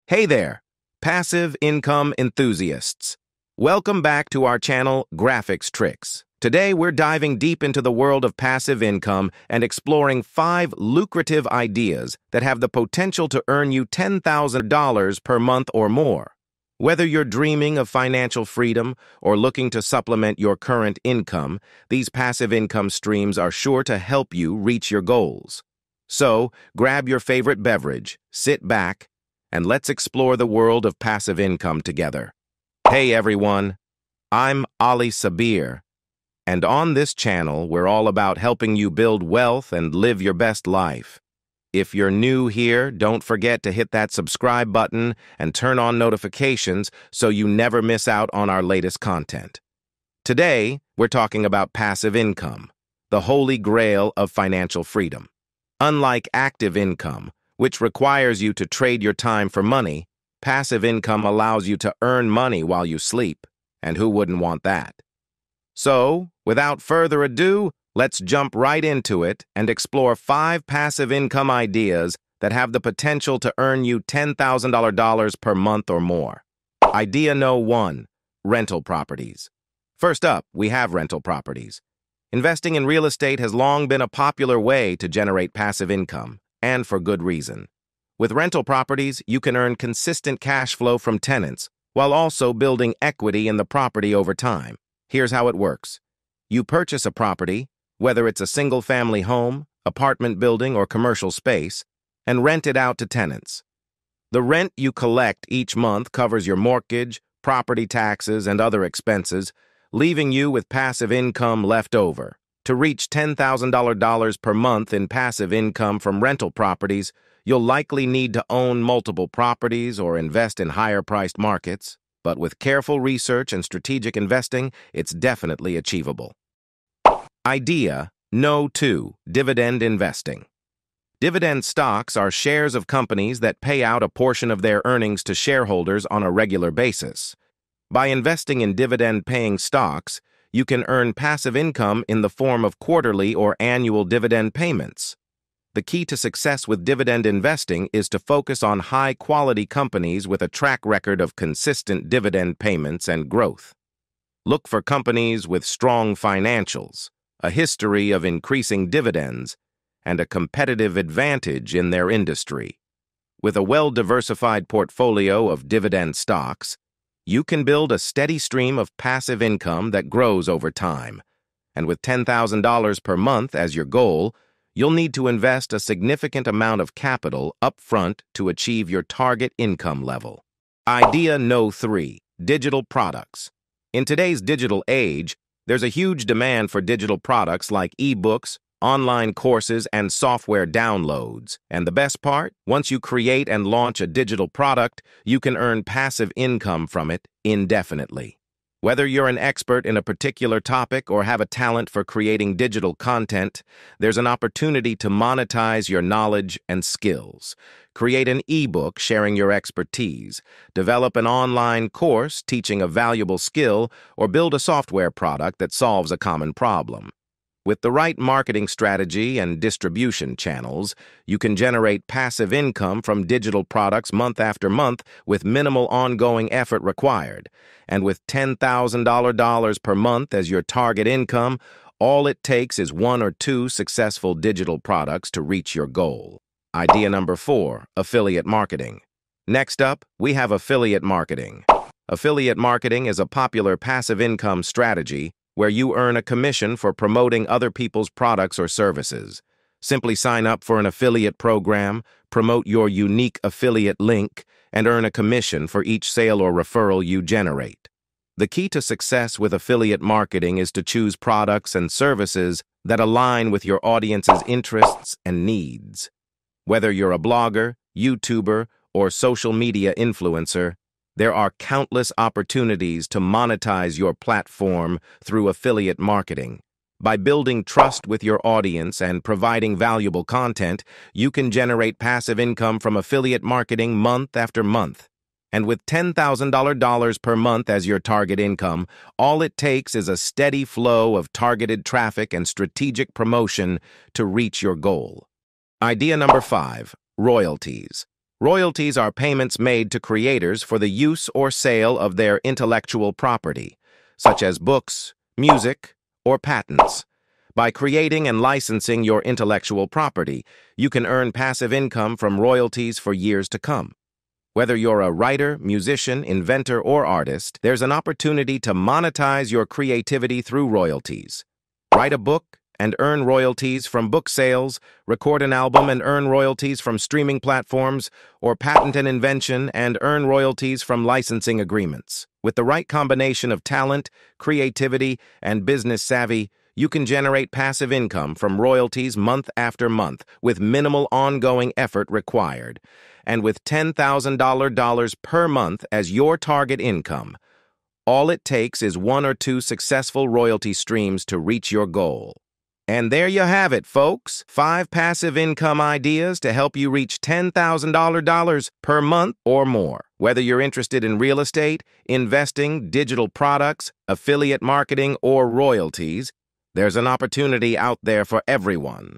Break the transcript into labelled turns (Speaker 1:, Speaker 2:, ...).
Speaker 1: Hey there, passive income enthusiasts. Welcome back to our channel, Graphics Tricks. Today, we're diving deep into the world of passive income and exploring 5 lucrative ideas that have the potential to earn you $10,000 per month or more. Whether you're dreaming of financial freedom or looking to supplement your current income, these passive income streams are sure to help you reach your goals. So, grab your favorite beverage, sit back, and let's explore the world of passive income together. Hey everyone, I'm Ali Sabir, and on this channel we're all about helping you build wealth and live your best life. If you're new here, don't forget to hit that subscribe button and turn on notifications so you never miss out on our latest content. Today, we're talking about passive income, the holy grail of financial freedom. Unlike active income, which requires you to trade your time for money, passive income allows you to earn money while you sleep, and who wouldn't want that? So, without further ado, let's jump right into it and explore 5 passive income ideas that have the potential to earn you $10,000 per month or more. Idea No. 1. Rental properties. First up, we have rental properties. Investing in real estate has long been a popular way to generate passive income, and for good reason. With rental properties, you can earn consistent cash flow from tenants, while also building equity in the property over time. Here's how it works. You purchase a property, whether it's a single-family home, apartment building, or commercial space, and rent it out to tenants. The rent you collect each month covers your mortgage, property taxes, and other expenses, leaving you with passive income left over. To reach $10,000 per month in passive income from rental properties, you'll likely need to own multiple properties or invest in higher-priced markets, but with careful research and strategic investing, it's definitely achievable. Idea No. 2. Dividend investing. Dividend stocks are shares of companies that pay out a portion of their earnings to shareholders on a regular basis. By investing in dividend-paying stocks, you can earn passive income in the form of quarterly or annual dividend payments. The key to success with dividend investing is to focus on high-quality companies with a track record of consistent dividend payments and growth. Look for companies with strong financials, a history of increasing dividends, and a competitive advantage in their industry. With a well-diversified portfolio of dividend stocks, you can build a steady stream of passive income that grows over time. And with $10,000 per month as your goal, you'll need to invest a significant amount of capital upfront to achieve your target income level. Idea No. 3. Digital products. In today's digital age, there's a huge demand for digital products like ebooks, online courses, and software downloads. And the best part? Once you create and launch a digital product, you can earn passive income from it indefinitely. Whether you're an expert in a particular topic or have a talent for creating digital content, there's an opportunity to monetize your knowledge and skills. Create an ebook sharing your expertise, develop an online course teaching a valuable skill, or build a software product that solves a common problem. With the right marketing strategy and distribution channels, you can generate passive income from digital products month after month with minimal ongoing effort required. And with $10,000 per month as your target income, all it takes is 1 or 2 successful digital products to reach your goal. Idea number 4, affiliate marketing. Next up, we have affiliate marketing. Affiliate marketing is a popular passive income strategy where you earn a commission for promoting other people's products or services. Simply sign up for an affiliate program, promote your unique affiliate link, and earn a commission for each sale or referral you generate. The key to success with affiliate marketing is to choose products and services that align with your audience's interests and needs. Whether you're a blogger, YouTuber, or social media influencer, there are countless opportunities to monetize your platform through affiliate marketing. By building trust with your audience and providing valuable content, you can generate passive income from affiliate marketing month after month. And with $10,000 per month as your target income, all it takes is a steady flow of targeted traffic and strategic promotion to reach your goal. Idea number 5, royalties. Royalties are payments made to creators for the use or sale of their intellectual property, such as books, music, or patents. By creating and licensing your intellectual property, you can earn passive income from royalties for years to come. Whether you're a writer, musician, inventor, or artist, there's an opportunity to monetize your creativity through royalties. Write a book and earn royalties from book sales, record an album and earn royalties from streaming platforms, or patent an invention and earn royalties from licensing agreements. With the right combination of talent, creativity, and business savvy, you can generate passive income from royalties month after month with minimal ongoing effort required. And with $10,000 per month as your target income, all it takes is 1 or 2 successful royalty streams to reach your goal. And there you have it, folks. 5 passive income ideas to help you reach $10,000 per month or more. Whether you're interested in real estate, investing, digital products, affiliate marketing, or royalties, there's an opportunity out there for everyone.